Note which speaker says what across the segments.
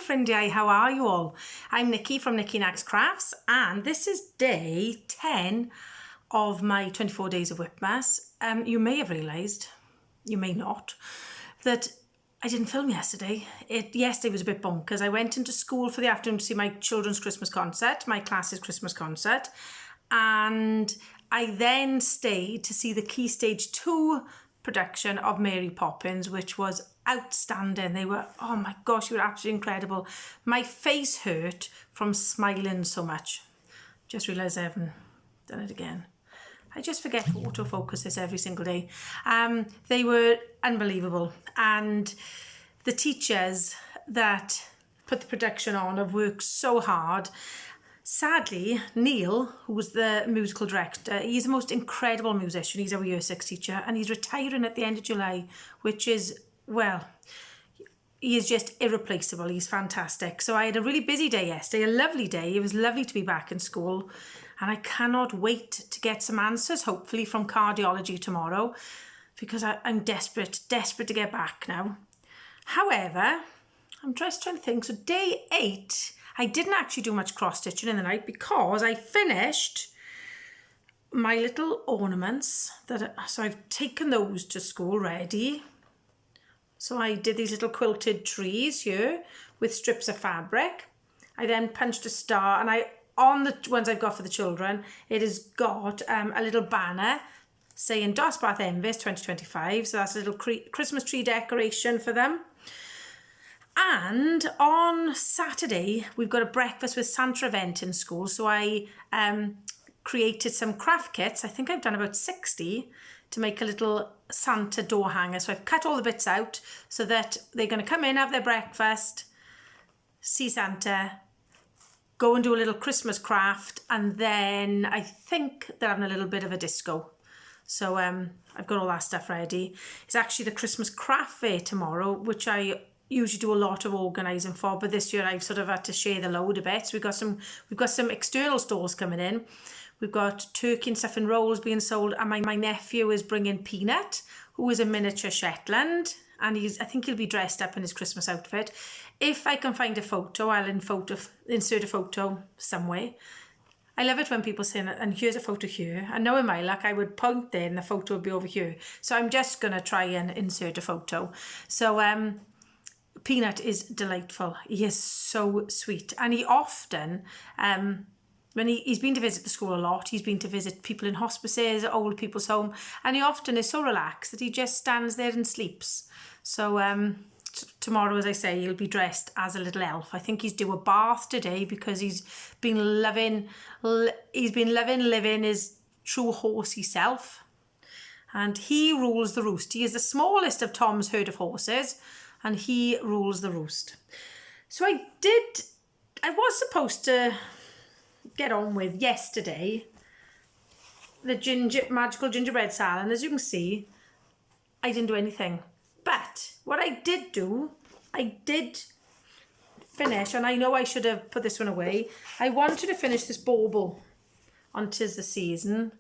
Speaker 1: ffrindiau, how are you all? I'm Nikki from Nikki Nags Crafts, and this is day 10 of my 24 days of WIPMAS. You may have realised, you may not, that I didn't film yesterday. Yesterday was a bit bonkers. I went into school for the afternoon to see my children's Christmas concert, my class's Christmas concert, and I then stayed to see the Key Stage 2 production of Mary Poppins, which was outstanding. They were, oh my gosh, they were absolutely incredible. My face hurt from smiling so much. Just realised I haven't done it again. I just forget to autofocus this every single day. They were unbelievable. And the teachers that put the production on have worked so hard. Sadly, Neil, who was the musical director, he's the most incredible musician. He's our Year 6 teacher, and he's retiring at the end of July, which is, well, he is just irreplaceable. He's fantastic. So I had a really busy day yesterday, a lovely day. It was lovely to be back in school, and I cannot wait to get some answers, hopefully from cardiology tomorrow, because I'm desperate to get back now. However, I'm just trying to think. So day 8, I didn't actually do much cross-stitching in the night because I finished my little ornaments. So I've taken those to school ready. So I did these little quilted trees here with strips of fabric. I then punched a star, and on the ones I've got for the children, it has got a little banner saying Dosbarth Envis 2025. So that's a little Christmas tree decoration for them. And on Saturday, we've got a breakfast with Santa event in school. So I created some craft kits. I think I've done about 60 to make a little Santa door hanger. So I've cut all the bits out so that they're going to come in, have their breakfast, see Santa, go and do a little Christmas craft, and then I think they're having a little bit of a disco. So I've got all that stuff ready. It's actually the Christmas craft fair tomorrow, which I usually do a lot of organising for, but this year I've sort of had to share the load a bit. So we've got some external stalls coming in. We've got turkey and stuff in rolls being sold, and my nephew is bringing Peanut, who is a miniature Shetland, and I think he'll be dressed up in his Christmas outfit. If I can find a photo, I'll insert a photo somewhere. I love it when people say, and here's a photo here. And knowing my luck, I would point there and the photo would be over here. So I'm just going to try and insert a photo. So Peanut is delightful. He is so sweet. And he often, when he's been to visit the school a lot, he's been to visit people in hospices, old people's home, and he often is so relaxed that he just stands there and sleeps. So tomorrow, as I say, he'll be dressed as a little elf. I think he's due a bath today because he's been living his true horsey self. And he rules the roost. He is the smallest of Tom's herd of horses, and he rules the roost. So I was supposed to get on with yesterday the magical gingerbread salad, and as you can see, I didn't do anything. But what I did do, I did finish, and I know I should have put this one away. I wanted to finish this bauble on 'Tis the Season,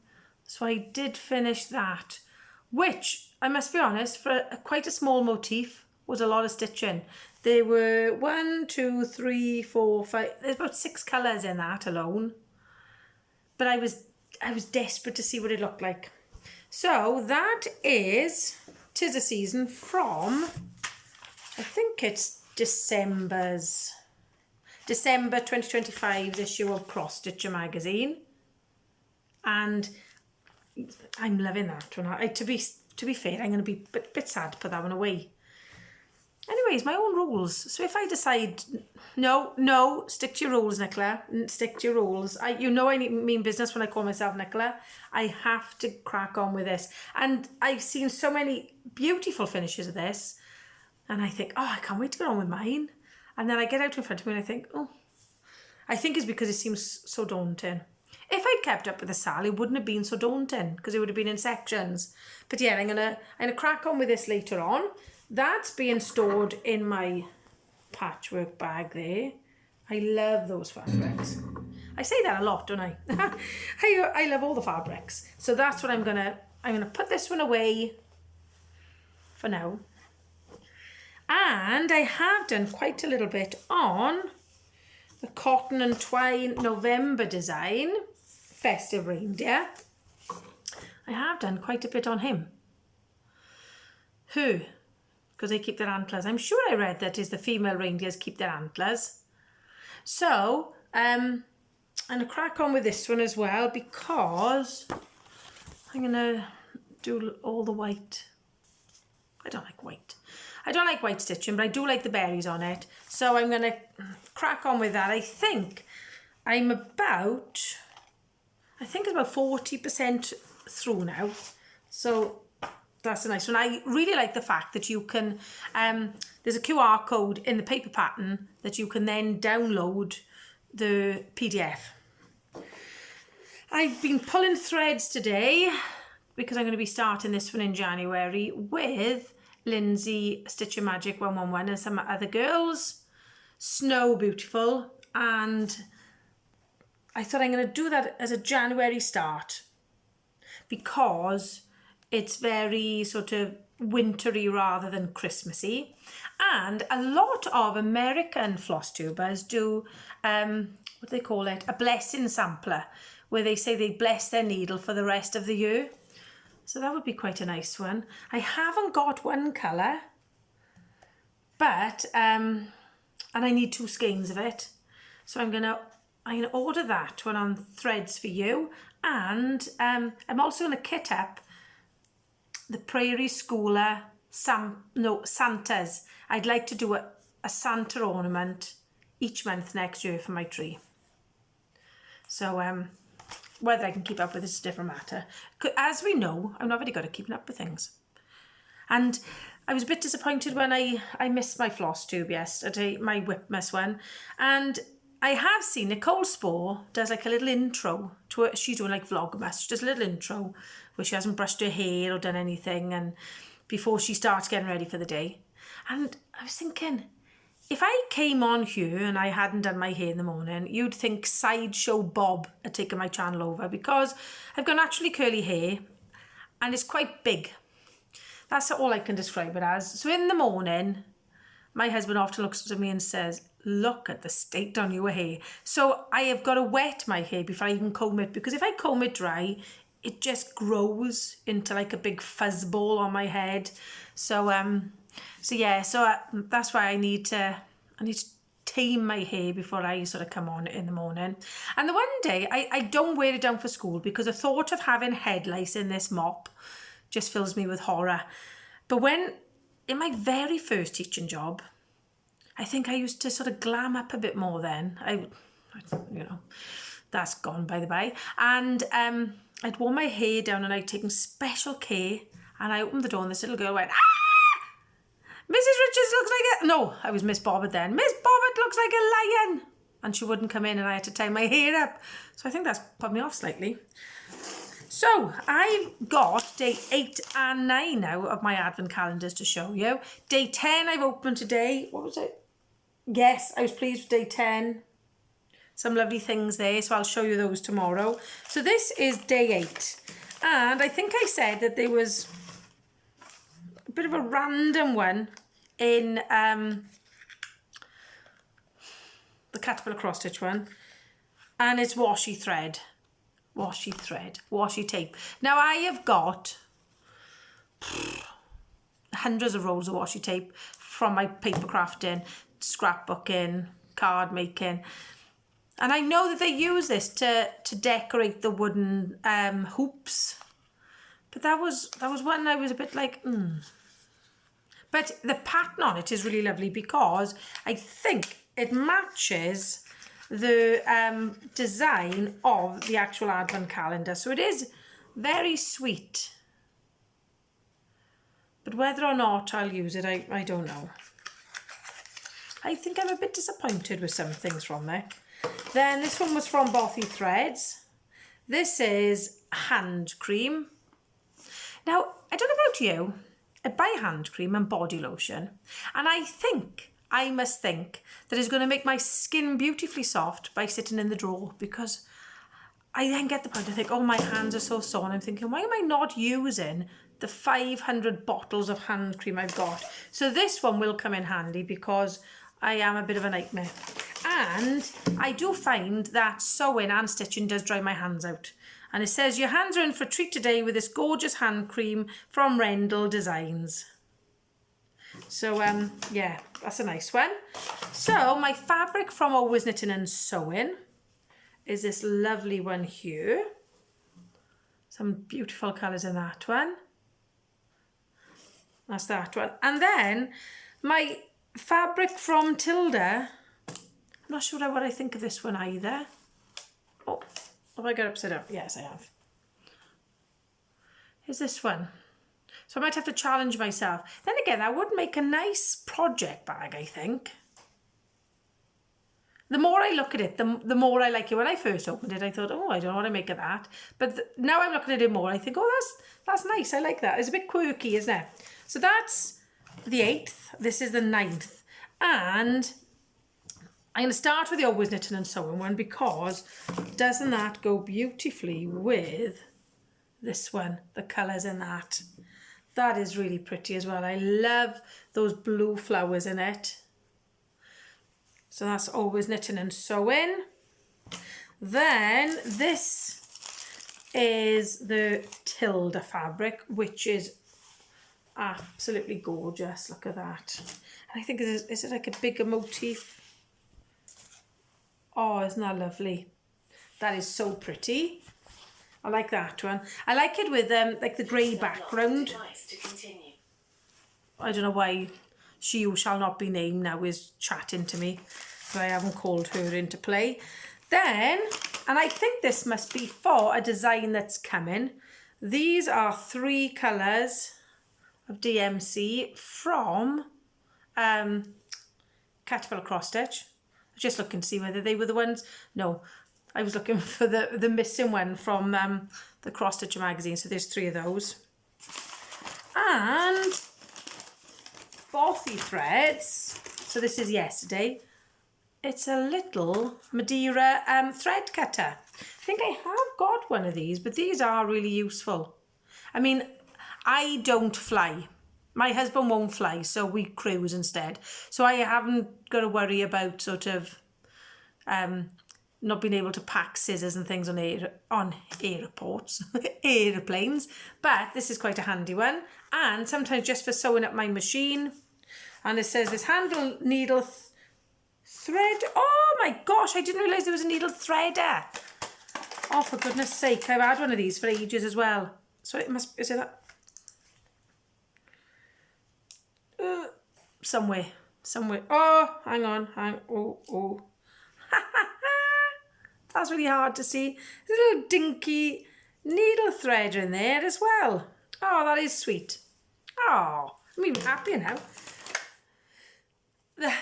Speaker 1: so I did finish that, which, I must be honest, for quite a small motif, was a lot of stitching. There were 1, 2, 3, 4, 5, there's about 6 colours in that alone. But I was desperate to see what it looked like. So that is 'Tis the Season from, I think it's December 2025 issue of Cross Stitcher magazine. And I'm loving that one. To be fair, I'm going to be a bit sad to put that one away. Anyways, my own rules. So if I decide, no, stick to your rules, Nicola. Stick to your rules. I mean business when I call myself Nicola. I have to crack on with this. And I've seen so many beautiful finishes of this. And I think, I can't wait to get on with mine. And then I get out in front of me and I think, I think it's because it seems so daunting. If I'd kept up with the Sal, it wouldn't have been so daunting because it would have been in sections. But yeah, I'm gonna crack on with this later on. That's being stored in my patchwork bag there. I love those fabrics. I say that a lot, don't I? I love all the fabrics. So that's what I'm gonna put this one away for now. And I have done quite a little bit on the Cotton and Twine November design, festive reindeer. I have done quite a bit on him. Who? Because they keep their antlers. I'm sure I read that is the female reindeers keep their antlers. So, I'm going to crack on with this one as well because I'm going to do all the white. I don't like white. I don't like white stitching, but I do like the berries on it. So I'm going to crack on with that. I think it's about 40% through now. So that's a nice one. I really like the fact that you can, there's a QR code in the paper pattern that you can then download the PDF. I've been pulling threads today because I'm going to be starting this one in January with Lindsay Stitch Your Magic 111 and some other girls. Snow Beautiful, and I thought I'm going to do that as a January start because it's very sort of wintry rather than Christmassy. And a lot of American Flosstubers do, what do they call it? A blessing sampler, where they say they bless their needle for the rest of the year. So that would be quite a nice one. I haven't got one colour, but, and I need 2 skeins of it. So I'm gonna order that one on Threads for you. And I'm also gonna kit up the Prairie Schooler Santas. I'd like to do a Santa ornament each month next year for my tree. So whether I can keep up with this is a different matter. As we know, I'm not very good at keeping up with things. And I was a bit disappointed when I missed my floss tube yesterday, my WIPMAS one. And I have seen Nicole Spore does like a little intro to it. She's doing like Vlogmas. She does a little intro where she hasn't brushed her hair or done anything, and before she starts getting ready for the day. And I was thinking, if I came on here and I hadn't done my hair in the morning, you'd think Sideshow Bob had taken my channel over, because I've got naturally curly hair and it's quite big. That's all I can describe it as. So in the morning, my husband often looks at me and says, look at the state on your hair. So I have got to wet my hair before I even comb it, because if I comb it dry, it just grows into like a big fuzz ball on my head. So that's why I need to tame my hair before I sort of come on in the morning. And the one day I don't wear it down for school because the thought of having head lice in this mop just fills me with horror. But in my very first teaching job, I think I used to sort of glam up a bit more then. That's gone by the by. And I'd worn my hair down and I'd taken special care, and I opened the door and this little girl went, ah! Mrs. Richards looks like a... No, I was Miss Bobbert then. Miss Bobbert looks like a lion. And she wouldn't come in and I had to tie my hair up. So I think that's put me off slightly. So I've got day 8 and 9 now of my advent calendars to show you. Day 10 I've opened today. What was it? Yes, I was pleased with day 10. Some lovely things there, so I'll show you those tomorrow. So this is day 8. And I think I said that there was a bit of a random one in the Caterpillar cross stitch one. And it's washi thread. Washi tape. Now I have got hundreds of rolls of washi tape from my paper crafting, scrapbooking, card making. And I know that they use this to decorate the wooden hoops. But that was one I was a bit like, But the pattern on it is really lovely because I think it matches the design of the actual advent calendar. So it is very sweet. But whether or not I'll use it, I don't know. I think I'm a bit disappointed with some things from there. Then this one was from Bothy Threads. This is hand cream. Now, I don't know about you. I buy hand cream and body lotion, and I must think that it's going to make my skin beautifully soft by sitting in the drawer, because I then get the point, I think, oh, my hands are so sore, and I'm thinking, why am I not using the 500 bottles of hand cream I've got? So this one will come in handy because I am a bit of a nightmare. And I do find that sewing and stitching does dry my hands out. And it says, your hands are in for a treat today with this gorgeous hand cream from Rendell Designs. So, yeah, that's a nice one. So, my fabric from Always Knitting and Sewing is this lovely one here. Some beautiful colours in that one. That's that one. And then, my fabric from Tilda. I'm not sure what I think of this one either. Oh, have I got it upside down? Yes, I have. Here's this one. So I might have to challenge myself. Then again, that would make a nice project bag, I think. The more I look at it, the more I like it. When I first opened it, I thought, oh, I don't know what to make of that. But now I'm looking at it more, I think, oh, that's nice. I like that. It's a bit quirky, isn't it? So that's the 8th. This is the 9th. And I'm going to start with the Always Knitting and Sewing one because doesn't that go beautifully with this one, the colours in that. That is really pretty as well. I love those blue flowers in it. So that's Always Knitting and Sewing. Then this is the Tilda fabric, which is absolutely gorgeous. Look at that. And I think, is it like a bigger motif? Oh, isn't that lovely? That is so pretty. I like that one. I like it with like the grey background. I don't know why she who shall not be named now is chatting to me, but I haven't called her into play. Then, and I think this must be for a design that's coming. These are 3 colours of DMC from Caterpillar Cross Stitch. I was just looking to see whether they were the ones. No, I was looking for the missing one from the Cross Stitcher magazine. So there's 3 of those. And Bothy threads. So this is yesterday. It's a little Madeira thread cutter. I think I have got one of these, but these are really useful. I mean, I don't fly. My husband won't fly, so we cruise instead. So I haven't got to worry about sort of not being able to pack scissors and things on airports, airplanes. But this is quite a handy one. And sometimes just for sewing up my machine. And it says this handle needle thread. Oh my gosh, I didn't realise there was a needle threader. Oh, for goodness sake, I've had one of these for ages as well. So it must, is it that? Somewhere. Oh, hang on. Oh. That's really hard to see. There's a little dinky needle threader in there as well. Oh, that is sweet. Oh, I'm even happier now.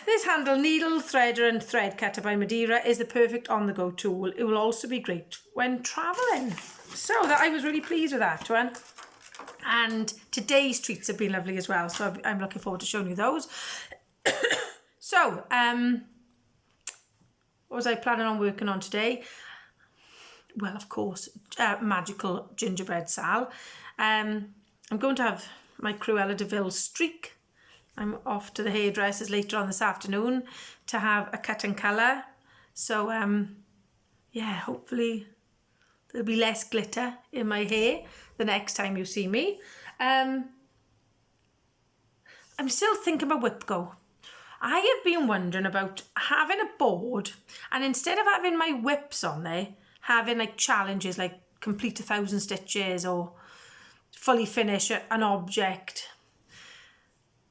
Speaker 1: This handle needle threader and thread cutter by Madeira is the perfect on-the-go tool. It will also be great when travelling. So that I was really pleased with that one. And today's treats have been lovely as well. So I'm looking forward to showing you those. So, what was I planning on working on today? Well, of course, magical gingerbread Sal. I'm going to have my Cruella de Vil streak. I'm off to the hairdressers later on this afternoon to have a cut and colour. So, yeah, hopefully there'll be less glitter in my hair the next time you see me. I'm still thinking about WIPGO. I have been wondering about having a board and instead of having my whips on there, having like challenges like complete 1,000 stitches or fully finish an object.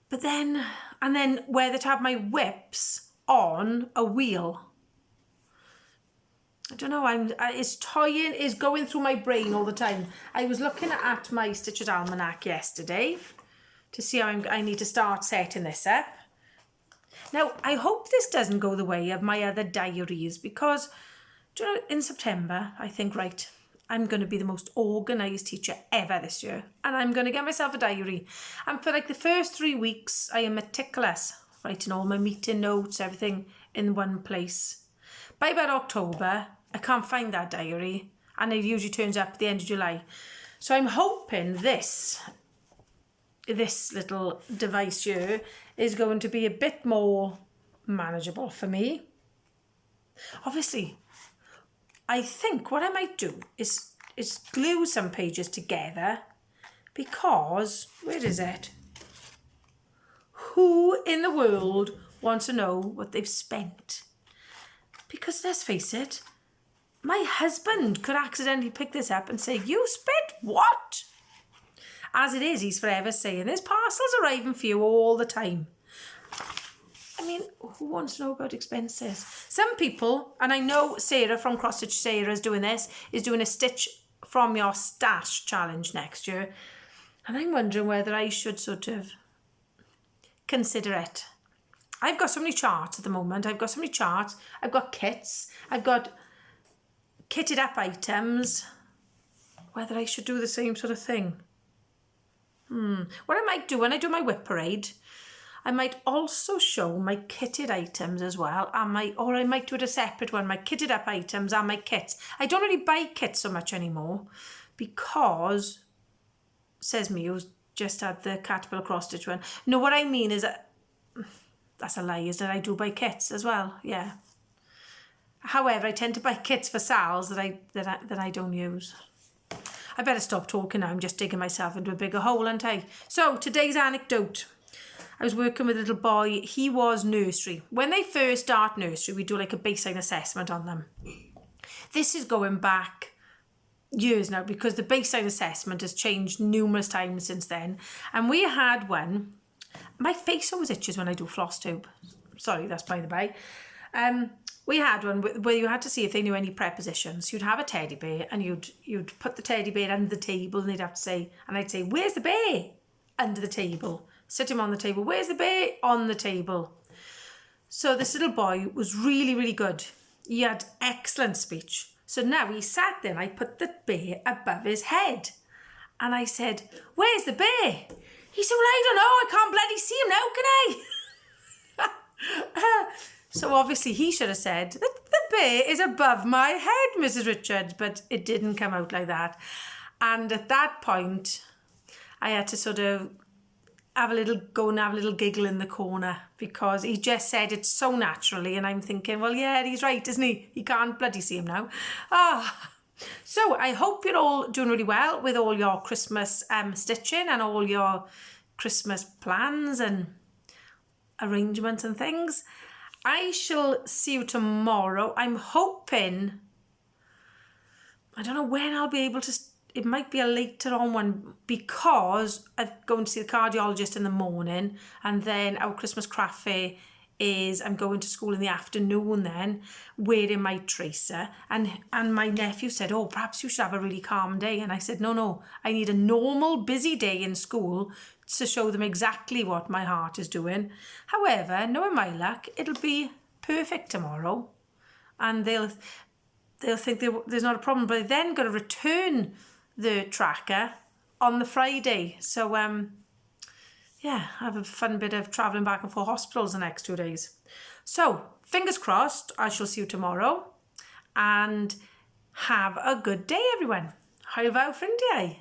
Speaker 1: But then, and then whether to have my whips on a wheel. I don't know, it's going through my brain all the time. I was looking at my Stitches Almanac yesterday to see how I need to start setting this up. Now, I hope this doesn't go the way of my other diaries because, do you know, in September, I think, right, I'm going to be the most organised teacher ever this year. And I'm going to get myself a diary. And for like the first 3 weeks, I am meticulous, writing all my meeting notes, everything in one place. By about October, I can't find that diary. and it usually turns up at the end of July. So I'm hoping this little device here is going to be a bit more manageable for me. Obviously, I think what I might do is glue some pages together, because, where is it? Who in the world wants to know what they've spent? Because let's face it, my husband could accidentally pick this up and say, "You spent what?" As it is, he's forever saying, "There's parcels arriving for you all the time." I mean, who wants to know about expenses? Some people, and I know Sarah from Cross Stitch Sarah is doing this, is doing a stitch from your stash challenge next year. And I'm wondering whether I should sort of consider it. I've got so many charts at the moment. I've got so many charts. I've got kits. I've got kitted up items. Whether I should do the same sort of thing. What I might do when I do my WIP parade, I might also show my kitted items as well, or I might do it a separate one, my kitted up items and my kits. I don't really buy kits so much anymore because, says me who's just had the Caterpillar cross stitch one. No, what I mean is that, that's a lie, is that I do buy kits as well, yeah. However, I tend to buy kits for sales that I don't use. I better stop talking now, I'm just digging myself into a bigger hole, aren't I? So, today's anecdote. I was working with a little boy, he was nursery. When they first start nursery, we do like a baseline assessment on them. This is going back years now, because the baseline assessment has changed numerous times since then. And we had one, my face always itches when I do floss tube. Sorry, that's by the by. We had one where you had to see if they knew any prepositions. You'd have a teddy bear and you'd put the teddy bear under the table, and they'd have to say, and I'd say, "Where's the bear?" Under the table. Sit him on the table. "Where's the bear?" On the table. So this little boy was really, really good. He had excellent speech. So now he sat there and I put the bear above his head. And I said, "Where's the bear?" He said, "Well, I don't know. I can't bloody see him now, can I?" So obviously he should have said, "The bear is above my head, Mrs. Richards," but it didn't come out like that. And at that point, I had to sort of have a little giggle in the corner, because he just said it so naturally, and I'm thinking, well, yeah, he's right, isn't he? He can't bloody see him now. So I hope you're all doing really well with all your Christmas stitching and all your Christmas plans and arrangements and things. I shall see you tomorrow. I'm hoping, I don't know when I'll be able to, it might be a later on one, because I'm going to see the cardiologist in the morning, and then our Christmas craft fair is, I'm going to school in the afternoon then, wearing my tracer, and my nephew said, "Oh, perhaps you should have a really calm day," and I said, no, I need a normal busy day in school to show them exactly what my heart is doing. However, knowing my luck, it'll be perfect tomorrow, and they'll think there's not a problem, but they're then got to return the tracker on the Friday. So yeah, I have a fun bit of travelling back and forth hospitals the next 2 days. So fingers crossed, I shall see you tomorrow, and have a good day, everyone. Hwyl fawr ffrindiau.